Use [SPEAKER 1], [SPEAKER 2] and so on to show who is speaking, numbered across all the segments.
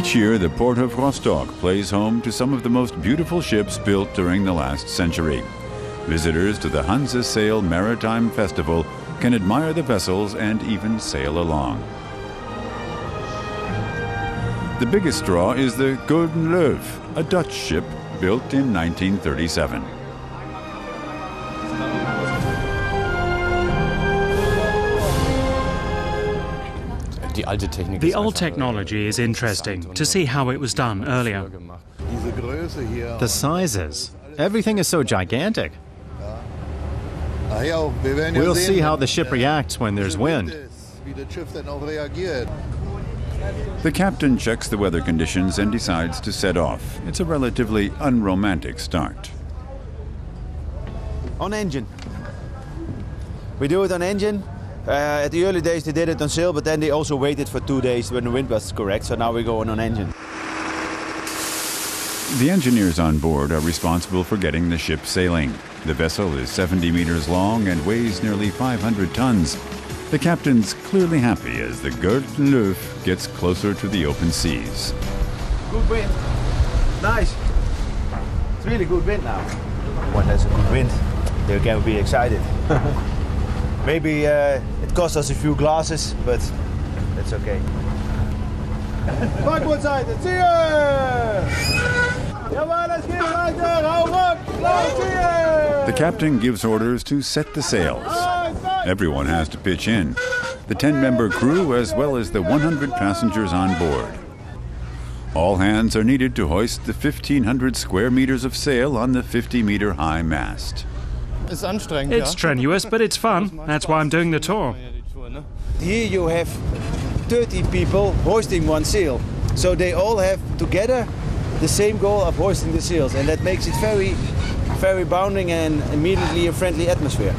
[SPEAKER 1] Each year, the port of Rostock plays home to some of the most beautiful ships built during the last century. Visitors to the Hanse Sail Maritime Festival can admire the vessels and even sail along. The biggest draw is the Golden Löwe, a Dutch ship built in 1937.
[SPEAKER 2] The old technology is interesting, to see how it was done earlier.
[SPEAKER 3] The sizes. Everything is so gigantic. We'll see how the ship reacts when there's wind.
[SPEAKER 1] The captain checks the weather conditions and decides to set off. It's a relatively unromantic start.
[SPEAKER 4] On engine. We do it on engine. At the early days they did it on sail, but then they also waited for 2 days when the wind was correct, so now we're going on engine.
[SPEAKER 1] The engineers on board are responsible for getting the ship sailing. The vessel is 70 meters long and weighs nearly 500 tons. The captain's clearly happy as the Golden Löwe gets closer to the open seas.
[SPEAKER 4] Good wind. Nice. It's really good wind now. When there's a good wind, they can be excited. Maybe it cost us a few glasses, but that's okay. Backward side, zie je! Jawel, het gaat weiter, hou op, zie je!
[SPEAKER 1] The captain gives orders to set the sails. Everyone has to pitch in. The 10-member crew as well as the 100 passengers on board. All hands are needed to hoist the 1,500 square meters of sail on the 50-meter high mast.
[SPEAKER 2] It's strenuous, but it's fun. That's why I'm doing the tour.
[SPEAKER 4] Here you have 30 people hoisting one sail. So they all have together the same goal of hoisting the sails. And that makes it very, very bounding and immediately a friendly atmosphere.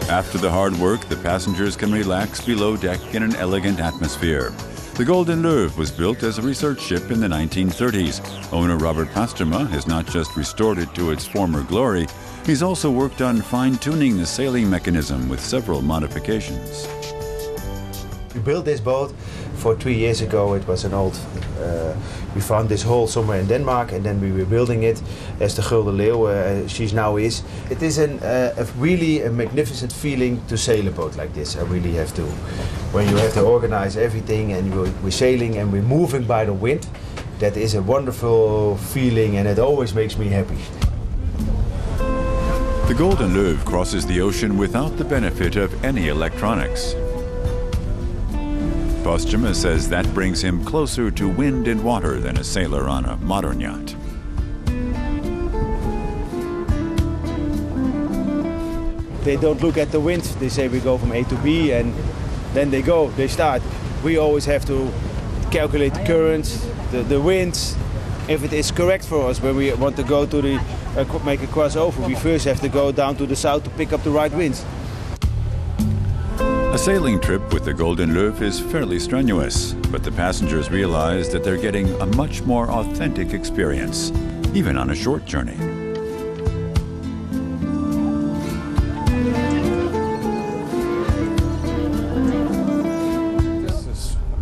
[SPEAKER 1] After the hard work, the passengers can relax below deck in an elegant atmosphere. The Golden Löwe was built as a research ship in the 1930s. Owner Robert Pasterma has not just restored it to its former glory, he's also worked on fine-tuning the sailing mechanism with several modifications.
[SPEAKER 4] We built this boat 3 years ago. It was an old, we found this hole somewhere in Denmark and then we were building it as the Golden Löwe she now is. It is really a magnificent feeling to sail a boat like this, I really have to. When you have to organize everything and we're sailing and we're moving by the wind, that is a wonderful feeling and it always makes me happy.
[SPEAKER 1] The Golden Löwe crosses the ocean without the benefit of any electronics. Pasterma says that brings him closer to wind and water than a sailor on a modern yacht.
[SPEAKER 4] They don't look at the wind. They say we go from A to B and then they start. We always have to calculate the currents, the winds. If it is correct for us when we want to go to the make a crossover, we first have to go down to the south to pick up the right winds.
[SPEAKER 1] A sailing trip with the Golden Löwe is fairly strenuous, but the passengers realize that they're getting a much more authentic experience, even on a short journey.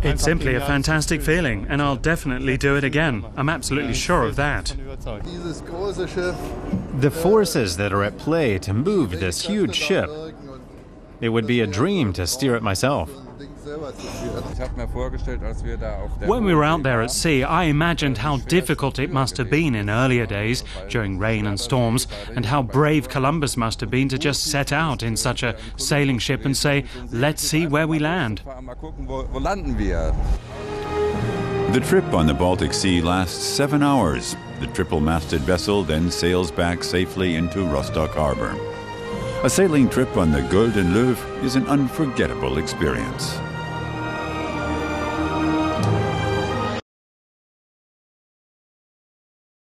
[SPEAKER 2] It's simply a fantastic feeling, and I'll definitely do it again. I'm absolutely sure of that.
[SPEAKER 3] The forces that are at play to move this huge ship. It would be a dream to steer it myself.
[SPEAKER 2] When we were out there at sea, I imagined how difficult it must have been in earlier days during rain and storms, and how brave Columbus must have been to just set out in such a sailing ship and say, let's see where we land.
[SPEAKER 1] The trip on the Baltic Sea lasts 7 hours. The triple-masted vessel then sails back safely into Rostock harbor. A sailing trip on the Golden Löwe is an unforgettable experience.